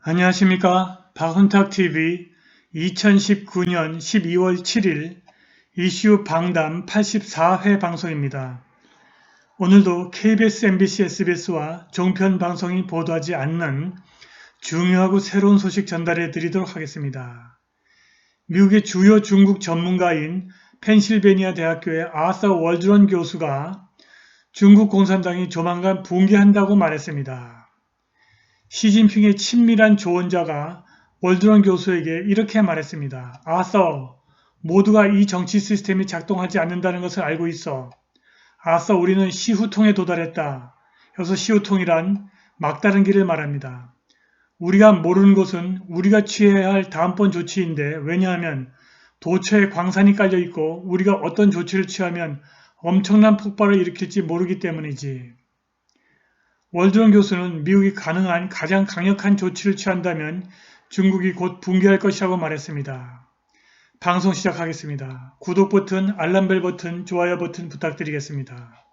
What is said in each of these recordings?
안녕하십니까. 박훈탁TV 2019년 12월 7일 이슈 방담 84회 방송입니다. 오늘도 KBS, MBC, SBS와 종편 방송이 보도하지 않는 중요하고 새로운 소식 전달해 드리도록 하겠습니다. 미국의 주요 중국 전문가인 펜실베니아 대학교의 아서 월드런 교수가 중국 공산당이 조만간 붕괴한다고 말했습니다. 시진핑의 친밀한 조언자가 월드런 교수에게 이렇게 말했습니다. 아서, 모두가 이 정치 시스템이 작동하지 않는다는 것을 알고 있어. 아서, 우리는 시후통에 도달했다. 여기서 시후통이란 막다른 길을 말합니다. 우리가 모르는 것은 우리가 취해야 할 다음번 조치인데, 왜냐하면 도처에 광산이 깔려 있고 우리가 어떤 조치를 취하면 엄청난 폭발을 일으킬지 모르기 때문이지. 월드런 교수는 미국이 가능한 가장 강력한 조치를 취한다면 중국이 곧 붕괴할 것이라고 말했습니다. 방송 시작하겠습니다. 구독 버튼, 알람벨 버튼, 좋아요 버튼 부탁드리겠습니다.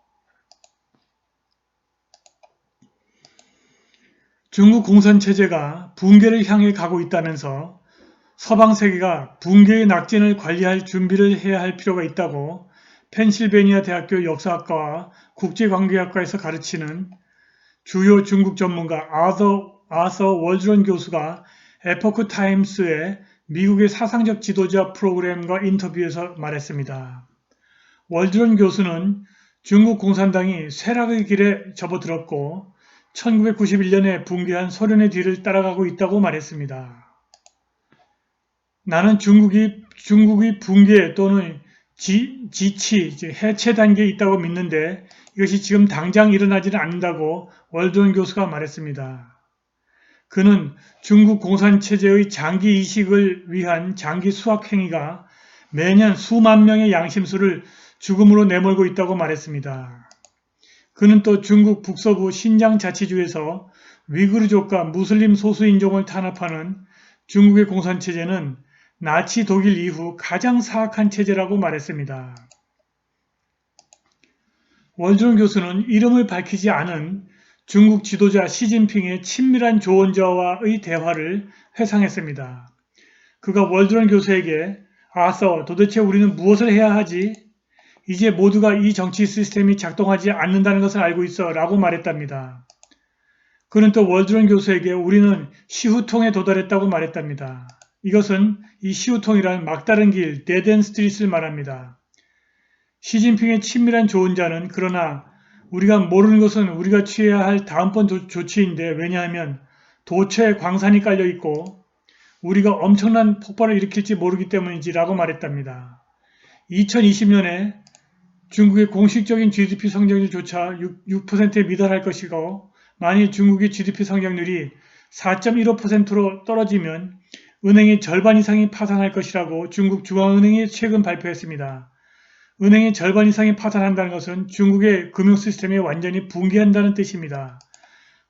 중국 공산체제가 붕괴를 향해 가고 있다면서 서방 세계가 붕괴의 낙진을 관리할 준비를 해야 할 필요가 있다고 펜실베니아 대학교 역사학과와 국제관계학과에서 가르치는 주요 중국 전문가 아서 월드런 교수가 에포크 타임스의 미국의 사상적 지도자 프로그램과 인터뷰에서 말했습니다. 월드런 교수는 중국 공산당이 쇠락의 길에 접어들었고 1991년에 붕괴한 소련의 뒤를 따라가고 있다고 말했습니다. 나는 중국이 붕괴 또는 지치, 해체 단계에 있다고 믿는데 이것이 지금 당장 일어나지는 않는다고 월드런 교수가 말했습니다. 그는 중국 공산체제의 장기 이식을 위한 장기 수학 행위가 매년 수만 명의 양심수를 죽음으로 내몰고 있다고 말했습니다. 그는 또 중국 북서부 신장 자치주에서 위구르족과 무슬림 소수인종을 탄압하는 중국의 공산체제는 나치 독일 이후 가장 사악한 체제라고 말했습니다. 월드런 교수는 이름을 밝히지 않은 중국 지도자 시진핑의 친밀한 조언자와의 대화를 회상했습니다. 그가 월드런 교수에게 아서, 도대체 우리는 무엇을 해야 하지? 이제 모두가 이 정치 시스템이 작동하지 않는다는 것을 알고 있어 라고 말했답니다. 그는 또 월드런 교수에게 우리는 시후통에 도달했다고 말했답니다. 이것은 이 시후통이란 막다른 길, 데드엔드 스트릿을 말합니다. 시진핑의 친밀한 조언자는 그러나 우리가 모르는 것은 우리가 취해야 할 다음번 조치인데 왜냐하면 도처에 광산이 깔려 있고 우리가 엄청난 폭발을 일으킬지 모르기 때문이지 라고 말했답니다. 2020년에 중국의 공식적인 GDP 성장률조차 6%에 미달할 것이고 만일 중국의 GDP 성장률이 4.15%로 떨어지면 은행의 절반 이상이 파산할 것이라고 중국 중앙은행이 최근 발표했습니다. 은행의 절반 이상이 파산한다는 것은 중국의 금융 시스템이 완전히 붕괴한다는 뜻입니다.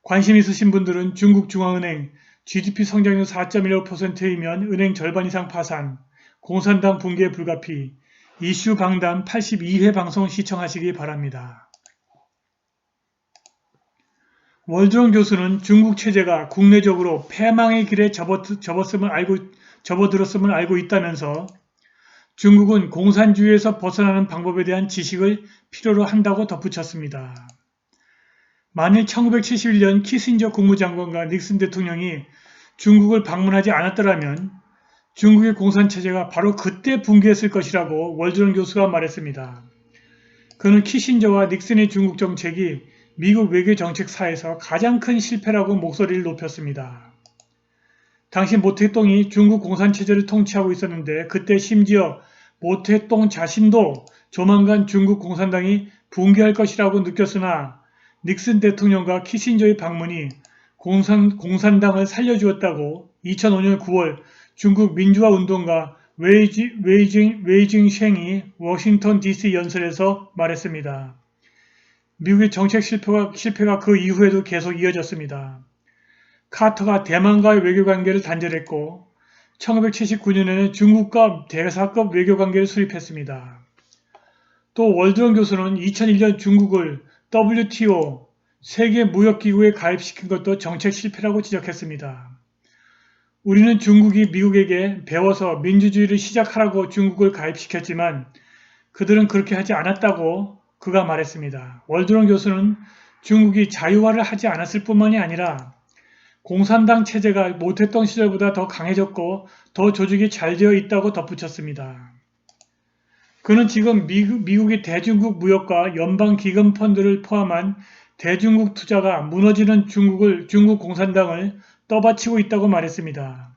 관심 있으신 분들은 중국 중앙은행 GDP 성장률 4.15%이면 은행 절반 이상 파산, 공산당 붕괴 불가피, 이슈 방담 82회 방송 시청하시기 바랍니다. 월드런 교수는 중국 체제가 국내적으로 패망의 길에 접어들었음을 알고 있다면서 중국은 공산주의에서 벗어나는 방법에 대한 지식을 필요로 한다고 덧붙였습니다. 만일 1971년 키신저 국무장관과 닉슨 대통령이 중국을 방문하지 않았더라면 중국의 공산체제가 바로 그때 붕괴했을 것이라고 월드런 교수가 말했습니다. 그는 키신저와 닉슨의 중국 정책이 미국 외교정책사에서 가장 큰 실패라고 목소리를 높였습니다. 당시 모택동이 중국 공산체제를 통치하고 있었는데 그때 심지어 모택동 자신도 조만간 중국 공산당이 붕괴할 것이라고 느꼈으나 닉슨 대통령과 키신저의 방문이 공산당을 살려주었다고 2005년 9월 중국 민주화운동가 웨이징쉥이 워싱턴 DC 연설에서 말했습니다. 미국의 정책 실패가 그 이후에도 계속 이어졌습니다. 카터가 대만과의 외교관계를 단절했고 1979년에는 중국과 대사급 외교관계를 수립했습니다. 또 월드런 교수는 2001년 중국을 WTO 세계무역기구에 가입시킨 것도 정책 실패라고 지적했습니다. 우리는 중국이 미국에게 배워서 민주주의를 시작하라고 중국을 가입시켰지만 그들은 그렇게 하지 않았다고 그가 말했습니다. 월드론 교수는 중국이 자유화를 하지 않았을 뿐만이 아니라 공산당 체제가 모택동 시절보다 더 강해졌고 더 조직이 잘 되어 있다고 덧붙였습니다. 그는 지금 미국이 대중국 무역과 연방기금 펀드를 포함한 대중국 투자가 무너지는 중국 공산당을 떠받치고 있다고 말했습니다.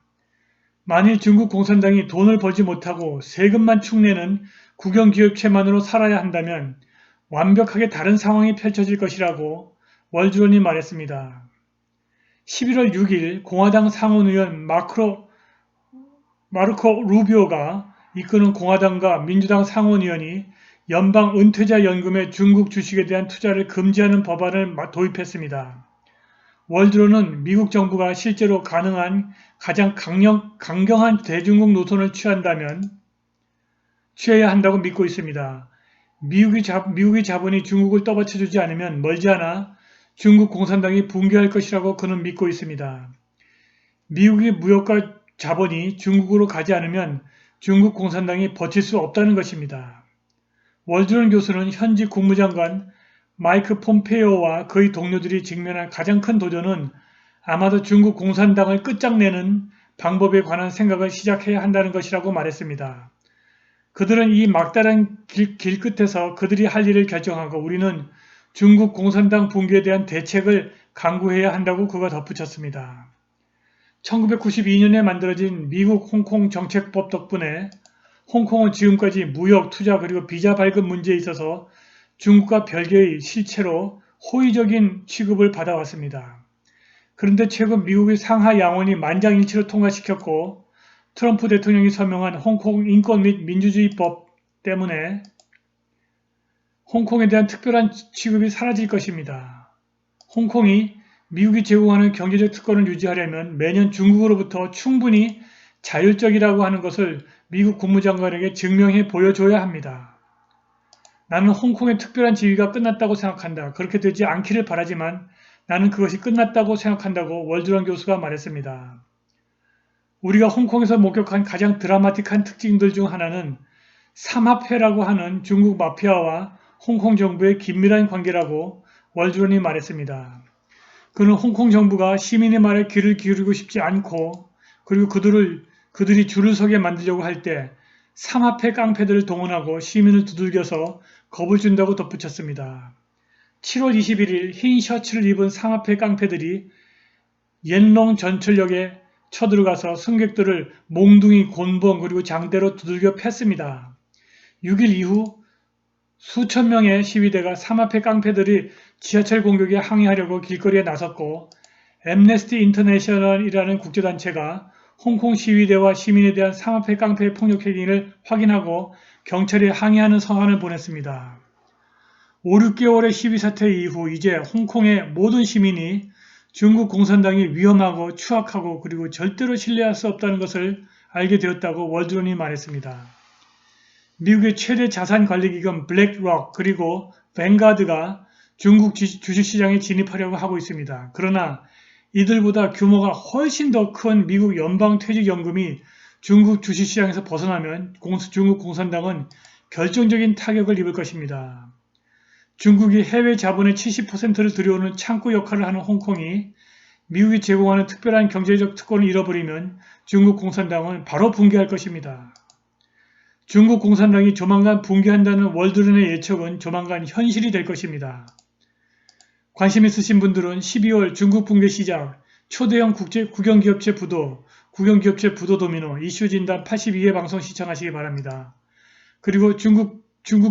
만일 중국 공산당이 돈을 벌지 못하고 세금만 축내는 국영기업체만으로 살아야 한다면 완벽하게 다른 상황이 펼쳐질 것이라고 월드론이 말했습니다. 11월 6일 공화당 상원의원 마르코 루비오가 이끄는 공화당과 민주당 상원의원이 연방 은퇴자 연금의 중국 주식에 대한 투자를 금지하는 법안을 도입했습니다. 월드론은 미국 정부가 실제로 가능한 가장 강경한 대중국 노선을 취해야 한다고 믿고 있습니다. 미국의 자본이 중국을 떠받쳐주지 않으면 멀지않아 중국 공산당이 붕괴할 것이라고 그는 믿고 있습니다. 미국의 무역과 자본이 중국으로 가지 않으면 중국 공산당이 버틸 수 없다는 것입니다. 월드론 교수는 현지 국무장관 마이크 폼페이오와 그의 동료들이 직면한 가장 큰 도전은 아마도 중국 공산당을 끝장내는 방법에 관한 생각을 시작해야 한다는 것이라고 말했습니다. 그들은 이 막다른 길 끝에서 그들이 할 일을 결정하고 우리는 중국 공산당 붕괴에 대한 대책을 강구해야 한다고 그가 덧붙였습니다. 1992년에 만들어진 미국 홍콩 정책법 덕분에 홍콩은 지금까지 무역, 투자 그리고 비자 발급 문제에 있어서 중국과 별개의 실체로 호의적인 취급을 받아왔습니다. 그런데 최근 미국의 상하 양원이 만장일치로 통과시켰고 트럼프 대통령이 서명한 홍콩 인권 및 민주주의법 때문에 홍콩에 대한 특별한 취급이 사라질 것입니다. 홍콩이 미국이 제공하는 경제적 특권을 유지하려면 매년 중국으로부터 충분히 자율적이라고 하는 것을 미국 국무장관에게 증명해 보여줘야 합니다. 나는 홍콩의 특별한 지위가 끝났다고 생각한다. 그렇게 되지 않기를 바라지만 나는 그것이 끝났다고 생각한다고 월드론 교수가 말했습니다. 우리가 홍콩에서 목격한 가장 드라마틱한 특징들 중 하나는 삼합회라고 하는 중국 마피아와 홍콩 정부의 긴밀한 관계라고 월드론이 말했습니다. 그는 홍콩 정부가 시민의 말에 귀를 기울이고 싶지 않고 그리고 그들이 줄을 서게 만들려고 할 때 삼합회 깡패들을 동원하고 시민을 두들겨서 겁을 준다고 덧붙였습니다. 7월 21일 흰 셔츠를 입은 삼합회 깡패들이 옌롱 전철역에 쳐들어가서 승객들을 몽둥이, 곤봉 그리고 장대로 두들겨 팼습니다. 6일 이후 수천 명의 시위대가 삼합회 깡패들이 지하철 공격에 항의하려고 길거리에 나섰고 앰네스티 인터내셔널이라는 국제단체가 홍콩 시위대와 시민에 대한 삼합회 깡패의 폭력 행위를 확인하고 경찰에 항의하는 서한을 보냈습니다. 5, 6개월의 시위 사태 이후 이제 홍콩의 모든 시민이 중국 공산당이 위험하고 추악하고 그리고 절대로 신뢰할 수 없다는 것을 알게 되었다고 월드론이 말했습니다. 미국의 최대 자산관리기금 블랙록 그리고 뱅가드가 중국 주식시장에 진입하려고 하고 있습니다. 그러나 이들보다 규모가 훨씬 더 큰 미국 연방퇴직연금이 중국 주식시장에서 벗어나면 중국 공산당은 결정적인 타격을 입을 것입니다. 중국이 해외 자본의 70%를 들여오는 창구 역할을 하는 홍콩이 미국이 제공하는 특별한 경제적 특권을 잃어버리면 중국 공산당은 바로 붕괴할 것입니다. 중국 공산당이 조만간 붕괴한다는 월드론의 예측은 조만간 현실이 될 것입니다. 관심 있으신 분들은 12월 중국 붕괴 시작, 초대형 국영기업체 부도, 국영기업체 부도 도미노, 이슈 진단 82회 방송 시청하시기 바랍니다. 그리고 중국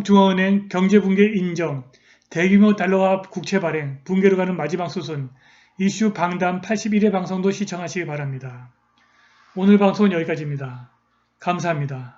중앙은행 경제붕괴 인정, 대규모 달러화 국채 발행, 붕괴로 가는 마지막 수순, 이슈 방담 81회 방송도 시청하시기 바랍니다. 오늘 방송은 여기까지입니다. 감사합니다.